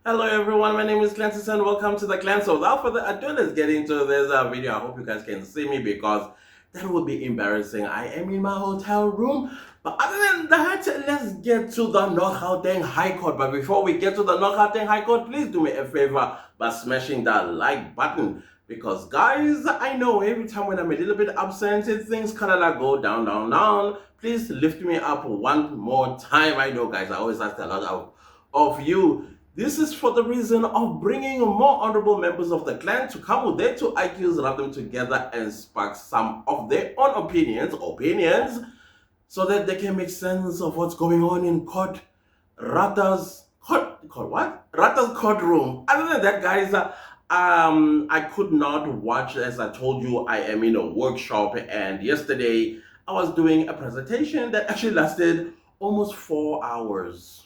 Hello everyone, my name is Clancy and welcome to the Clan. So without further ado, let's get into this video. I hope you guys can see me because that would be embarrassing. I am in my hotel room. But other than that, let's get to the North Gauteng High Court. But before we get to the North Gauteng High Court, please do me a favor by smashing that like button. Because guys, I know every time when I'm a little bit absent, things kind of like go down, down, down. Please lift me up one more time. I know guys, I always ask a lot of you. This is for the reason of bringing more honorable members of the clan to come with their two IQs, rub them together and spark some of their own opinions, so that they can make sense of what's going on in Ratha's courtroom. Other than that, guys, I could not watch. As I told you, I am in a workshop, and yesterday I was doing a presentation that actually lasted almost 4 hours.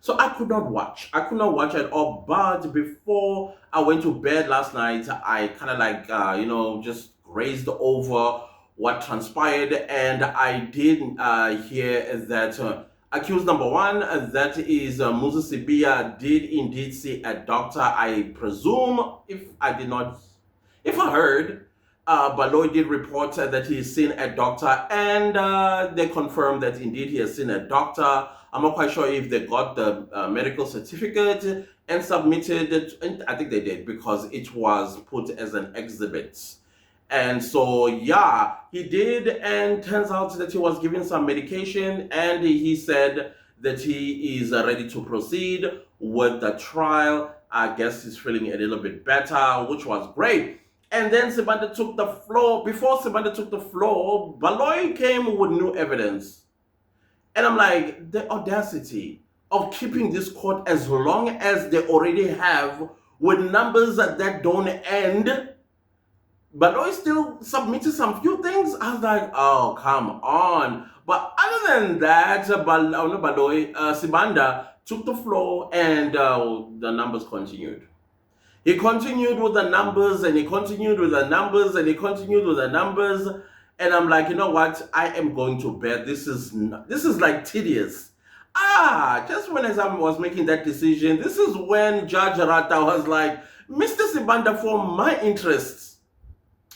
So I could not watch. I could not watch at all. But before I went to bed last night, I kind of like, just grazed over what transpired. And I did hear that accused number one, that is Moses Sibia, did indeed see a doctor. I presume, if I heard, Baloy did report that he's seen a doctor, and they confirmed that indeed he has seen a doctor. I'm not quite sure if they got the medical certificate and submitted it. And I think they did because it was put as an exhibit. And so, yeah, he did, and turns out that he was given some medication, and he said that he is ready to proceed with the trial. I guess he's feeling a little bit better, which was great. And then Sibanda took the floor. Before Sibanda took the floor, Baloy came with new evidence. And I'm like, the audacity of keeping this court as long as they already have, with numbers that don't end. Baloy still submitted some few things. I was like, oh, come on. But other than that, Sibanda took the floor, and the numbers continued. He continued with the numbers, and he continued with the numbers, and he continued with the numbers. And I'm like, you know what? I am going to bed. This is like tedious. Just when I was making that decision, this is when Judge Ratha was like, Mr. Sibanda, for my interests,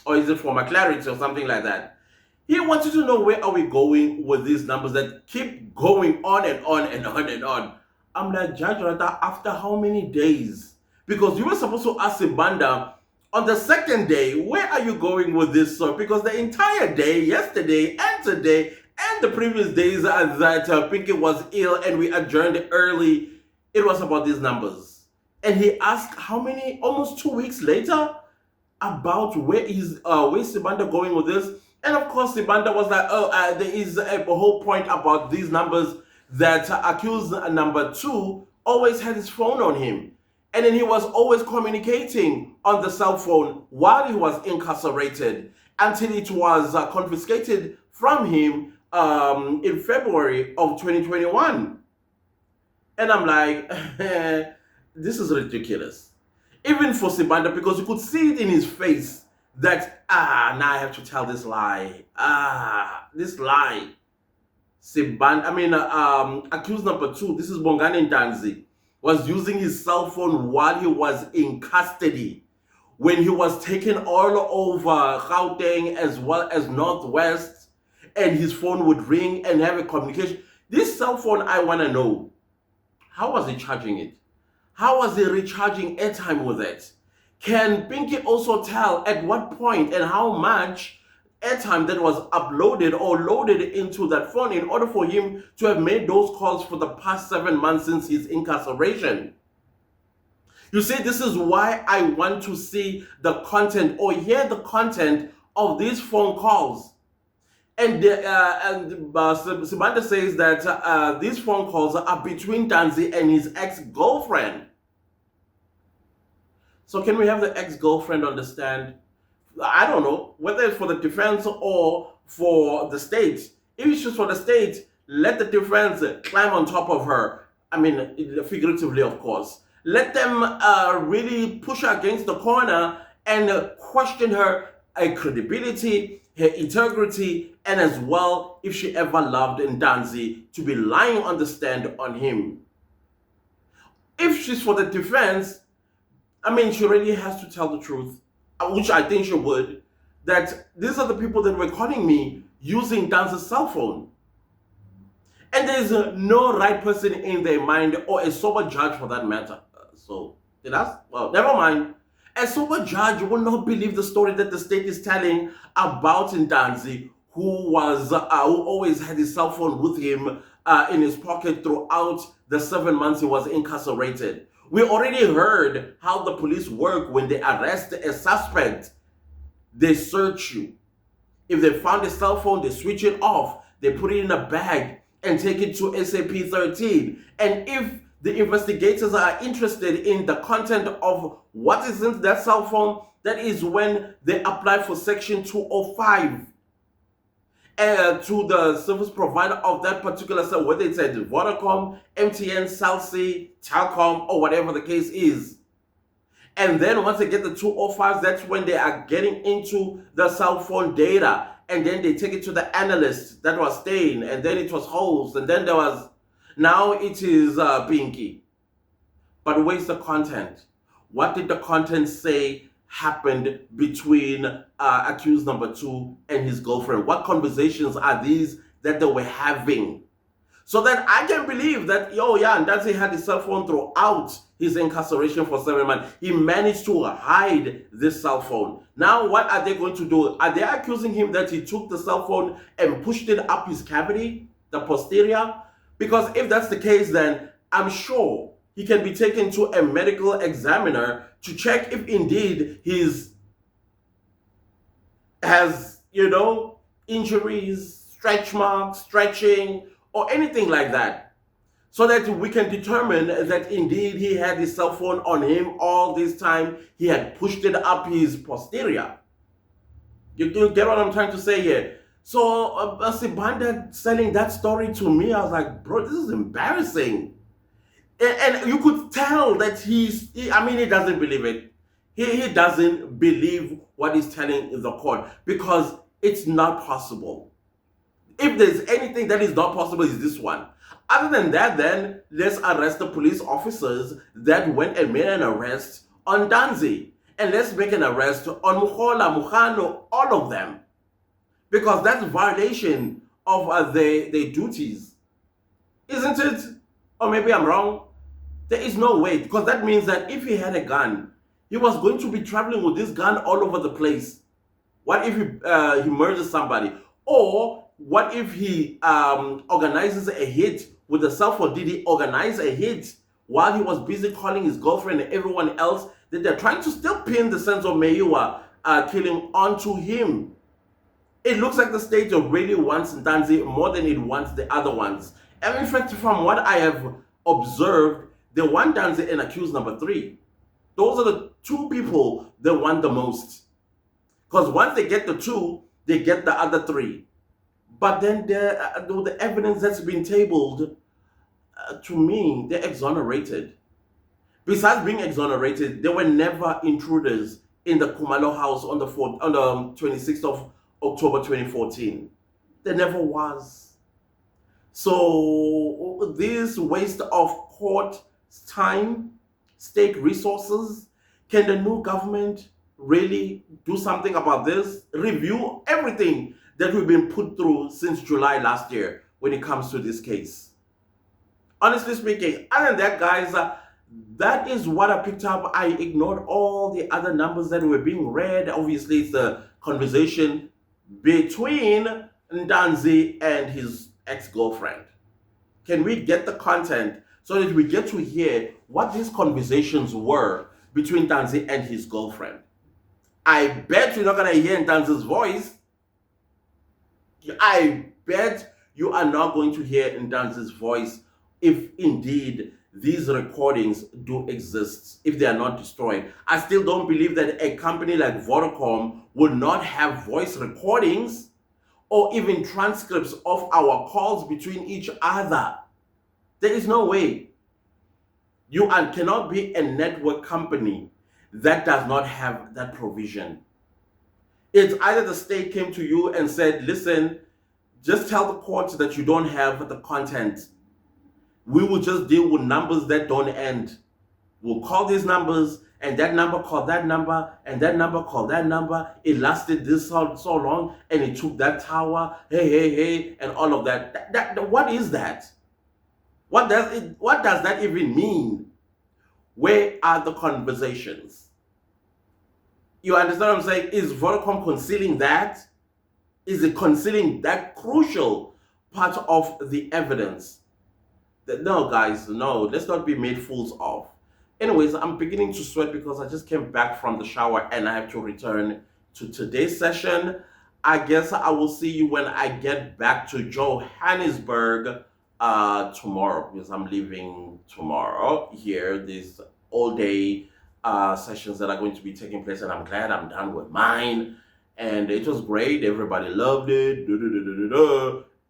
or is it for my clarity or something like that? He wanted to know, where are we going with these numbers that keep going on and on and on and on. I'm like, Judge Ratha, after how many days? Because you were supposed to ask Sibanda on the second day, where are you going with this, sir? Because the entire day, yesterday and today, and the previous days that Pinky was ill and we adjourned early, it was about these numbers. And he asked how many, almost 2 weeks later, about where's Sibanda going with this? And of course, Sibanda was like, there is a whole point about these numbers that accused number 2 always had his phone on him. And then he was always communicating on the cell phone while he was incarcerated, until it was confiscated from him in February of 2021. And I'm like, this is ridiculous. Even for Sibanda, because you could see it in his face that, now I have to tell this lie. This lie. Sibanda, accused number 2, this is Bongani Ntanzi, was using his cell phone while he was in custody, when he was taken all over Gauteng as well as Northwest, and his phone would ring and have a communication. This cell phone, I want to know, how was he charging it? How was he recharging airtime with it? Can Pinky also tell at what point and how much airtime that was uploaded or loaded into that phone in order for him to have made those calls for the past 7 months since his incarceration? You see, this is why I want to see the content or hear the content of these phone calls. And Sibanda says that these phone calls are between Tanzi and his ex-girlfriend. So can we have the ex-girlfriend understand? I don't know whether it's for the defense or for the state. If it's just for the state, let the defense climb on top of her. I mean, figuratively, of course. Let them really push her against the corner and question her credibility, her integrity, and as well, if she ever loved Ntanzi, to be lying on the stand on him. If she's for the defense, I mean, she really has to tell the truth, which I think she would, that these are the people that were calling me using Dance's cell phone. And there's no right person in their mind, or a sober judge for that matter. So, that's, well, never mind. A sober judge will not believe the story that the state is telling about Ndanzi, who always had his cell phone with him in his pocket throughout the 7 months he was incarcerated. We already heard how the police work when they arrest a suspect. They search you. If they found a cell phone, they switch it off. They put it in a bag and take it to SAP 13. And if the investigators are interested in the content of what is in that cell phone, that is when they apply for Section 205 to the service provider of that particular cell, whether it's at Vodacom, MTN, Cell C, Telcom, or whatever the case is. And then once they get the 205s, that's when they are getting into the cell phone data. And then they take it to the analyst that was staying, and then it was Host, and then now it is Pinky. But where's the content? What did the content say happened between accused number 2 and his girlfriend? What conversations are these that they were having? So that I can believe that, Ndanzi had his cell phone throughout his incarceration for 7 months. He managed to hide this cell phone. Now, what are they going to do? Are they accusing him that he took the cell phone and pushed it up his cavity, the posterior? Because if that's the case, then I'm sure he can be taken to a medical examiner to check if indeed he has, injuries, stretch marks, stretching, or anything like that, so that we can determine that indeed he had his cell phone on him all this time. He had pushed it up his posterior. You get what I'm trying to say here? So Sibanda selling that story to me, I was like, bro, this is embarrassing. And you could tell that he doesn't believe it. He doesn't believe what he's telling the court, because it's not possible. If there's anything that is not possible, is this one. Other than that, then let's arrest the police officers that went and made an arrest on Ndanzi. And let's make an arrest on Mukhola, Mukhano, all of them. Because that's violation of their duties. Isn't it? Or maybe I'm wrong. There is no way. Because that means that if he had a gun, he was going to be traveling with this gun all over the place. What if he murders somebody? Or what if he organizes a hit with a cell phone? Did he organize a hit while he was busy calling his girlfriend and everyone else that they're trying to still pin the Senzo Meyiwa killing onto him? It looks like the state really wants Ndanzi more than it wants the other ones. And in fact, from what I have observed, they want Ndanzi and accused number 3. Those are the 2 people they want the most. Because once they get the 2, they get the other 3. But then the evidence that's been tabled, to me, they're exonerated. Besides being exonerated, they were never intruders in the Kumalo house on the 26th of October 2014. There never was. So this waste of court time, state resources, can the new government really do something about this? Review everything that we've been put through since July last year when it comes to this case. Honestly speaking, other than that, guys, that is what I picked up. I ignored all the other numbers that were being read. Obviously, it's a conversation between Ndanzi and his ex-girlfriend. Can we get the content so that we get to hear what these conversations were between Ndanzi and his girlfriend? I bet you're not going to hear Ndanzi's voice. I bet you are not going to hear Ndanzi's voice if indeed these recordings do exist, if they are not destroyed. I still don't believe that a company like Vodacom would not have voice recordings or even transcripts of our calls between each other. There is no way. You cannot be a network company that does not have that provision. It's either the state came to you and said, listen, just tell the court that you don't have the content. We will just deal with numbers that don't end. will call these numbers, and that number called that number, and that number called that number. It lasted this so long, and it took that tower, hey, and all of that. What is that? What does that even mean? Where are the conversations? You understand what I'm saying? Is Vodacom concealing that? Is it concealing that crucial part of the evidence? No, guys, no, let's not be made fools of. Anyways, I'm beginning to sweat because I just came back from the shower and I have to return to today's session. I guess I will see you when I get back to Johannesburg tomorrow, because I'm leaving tomorrow here. These all-day sessions that are going to be taking place, and I'm glad I'm done with mine. And it was great. Everybody loved it.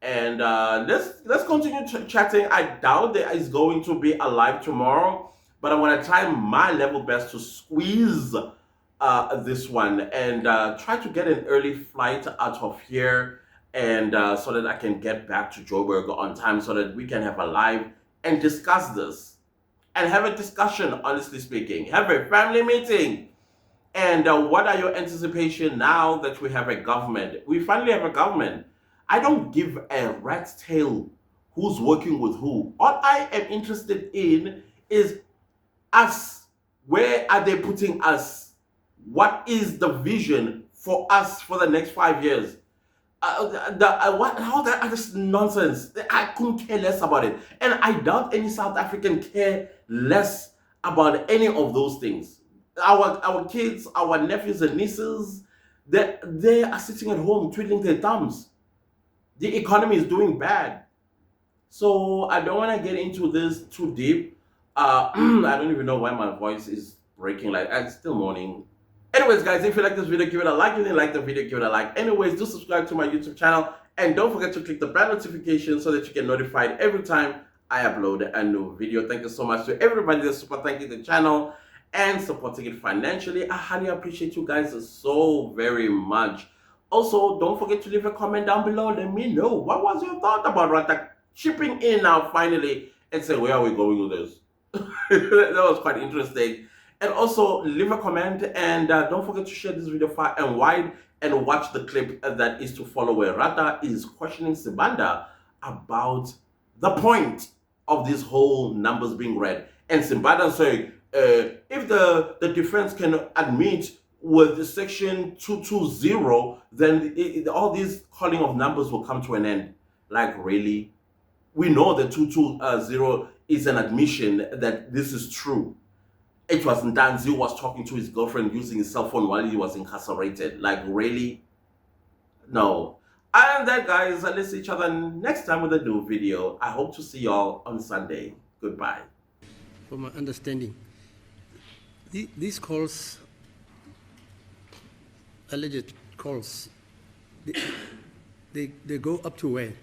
And let's continue chatting. I doubt there is going to be a live tomorrow, but I'm going to try my level best to squeeze this one and try to get an early flight out of here, and so that I can get back to Joburg on time, so that we can have a live and discuss this and have a discussion, honestly speaking. Have a family meeting. And what are your anticipation now that we have a government? We finally have a government. I don't give a rat's tail who's working with who. All I am interested in is us. Where are they putting us? What is the vision for us for the next 5 years? All that other nonsense. I couldn't care less about it. And I doubt any South African care less about any of those things. Our kids, our nephews and nieces, they are sitting at home twiddling their thumbs. The economy is doing bad. So I don't want to get into this too deep. I don't even know why my voice is breaking. Like, I'm still mourning. Anyways, guys, if you like this video, give it a like. If you didn't like the video, give it a like. Anyways, do subscribe to my YouTube channel. And don't forget to click the bell notification so that you get notified every time I upload a new video. Thank you so much to everybody that's super thanking the channel and supporting it financially. I highly appreciate you guys so very much. Also, don't forget to leave a comment down below. Let me know, what was your thought about Ratha shipping in now finally, and say, where are we going with this? That was quite interesting. And also leave a comment, and don't forget to share this video far and wide, and watch the clip that is to follow, where Ratha is questioning Simbanda about the point of this whole numbers being read. And Simbanda saying, if the defense can admit with the section 220, then all these calling of numbers will come to an end. Like, really? We know that 220 is an admission that this is true. It was Ntanzi who was talking to his girlfriend using his cell phone while he was incarcerated. Like, really? No. And that, guys, let's see each other next time with a new video. I hope to see y'all on Sunday. Goodbye. From my understanding, these calls, alleged calls, they go up to where?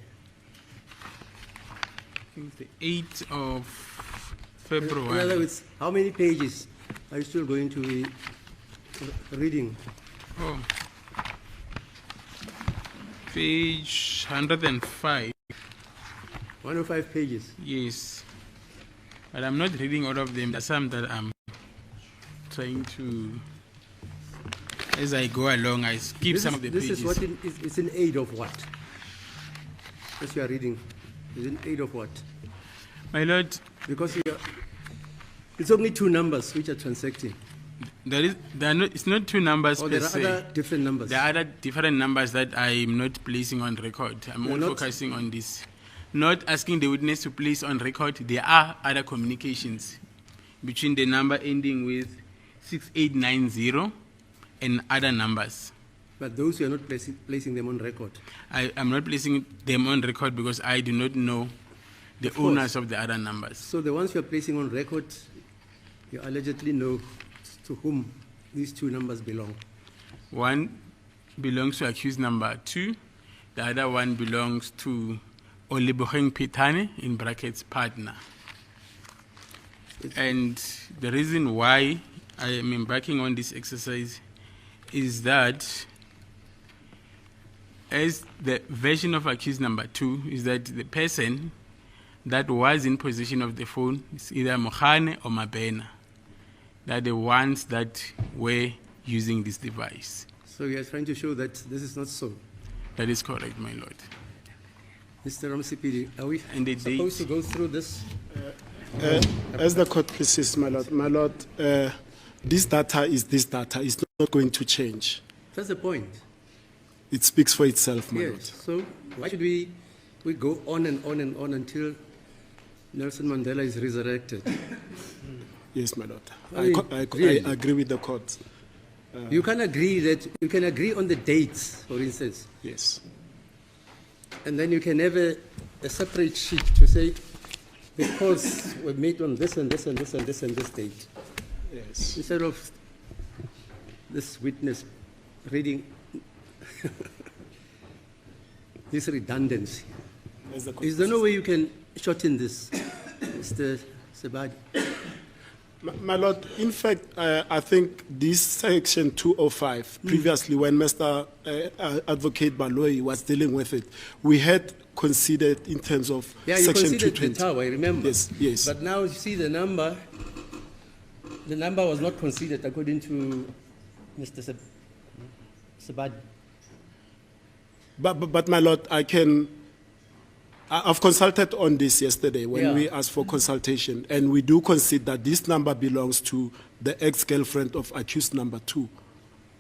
I think the 8th of February. In other words, how many pages are you still going to be reading? Oh. Page 105. 105 pages? Yes. But I'm not reading all of them. There's some that I'm trying to, as I go along, I skip some of the pages. This is what it's in aid of what? As you are reading, it's in aid of what? My lord, because it's only two numbers which are transacting. It's not two numbers per se. There are other different numbers. There are other different numbers that I'm not placing on record. I'm only focusing on this. Not asking the witness to place on record. There are other communications between the number ending with 6890 and other numbers. But those you are not placing them on record. I'm not placing them on record because I do not know the owners of the other numbers. So the ones you are placing on record, you allegedly know to whom these two numbers belong. One belongs to accused number 2. The other one belongs to Oleboheng Pitane, in brackets, partner. And the reason why I am embarking on this exercise is that, as the version of accused number 2 is that the person that was in possession of the phone is either Mohane or Mabena. They are the ones that were using this device. So you are trying to show that this is not so. That is correct, my lord. Mr. Ramsipidi, are we And the supposed to date- go through this? As the court persists, my lord, this data is this data. It's not going to change. That's the point. It speaks for itself, my lord. Yes. So why should we go on and on and on until Nelson Mandela is resurrected? Yes, my lord. I mean, I really? agree with the court. You can agree on the dates, for instance, Yes. and then you can have a separate sheet to say the calls were made on this and this and this and this and this date, Yes. instead of this witness reading this redundancy. As the court Is there no way you can shorten this, Mr. Sebadi? My lord, in fact, I think this section 205, previously when Mr. Advocate Baloyi was dealing with it, we had considered in terms of Yeah, you section considered the 220. tower, I remember. Yes, yes. But now you see the number was not considered according to Mr. Sebadi. But my lord, I've consulted on this yesterday when Yeah. we asked for consultation, and we do consider that this number belongs to the ex-girlfriend of accused number 2.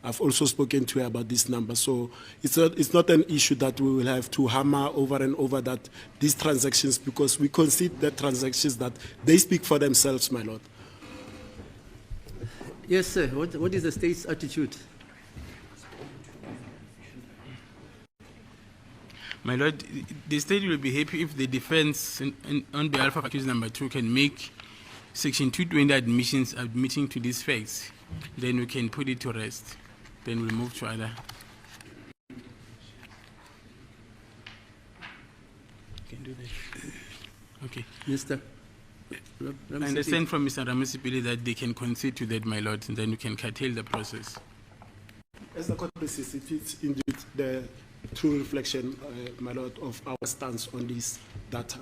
I've also spoken to her about this number, so it's not an issue that we will have to hammer over and over that these transactions, because we consider the transactions that they speak for themselves, my lord. Yes, sir. What is the state's attitude? My lord, the state will be happy if the defense, on behalf of accused number 2, can make section 220 admissions admitting to these facts. Then we can put it to rest. Then we'll move to other. Can do that. Okay. Mr. I understand from Mr. Ramusipili that they can concede to that, my lord, and then we can curtail the process. As the court persists, it is indeed the true reflection, my lord, of our stance on this data.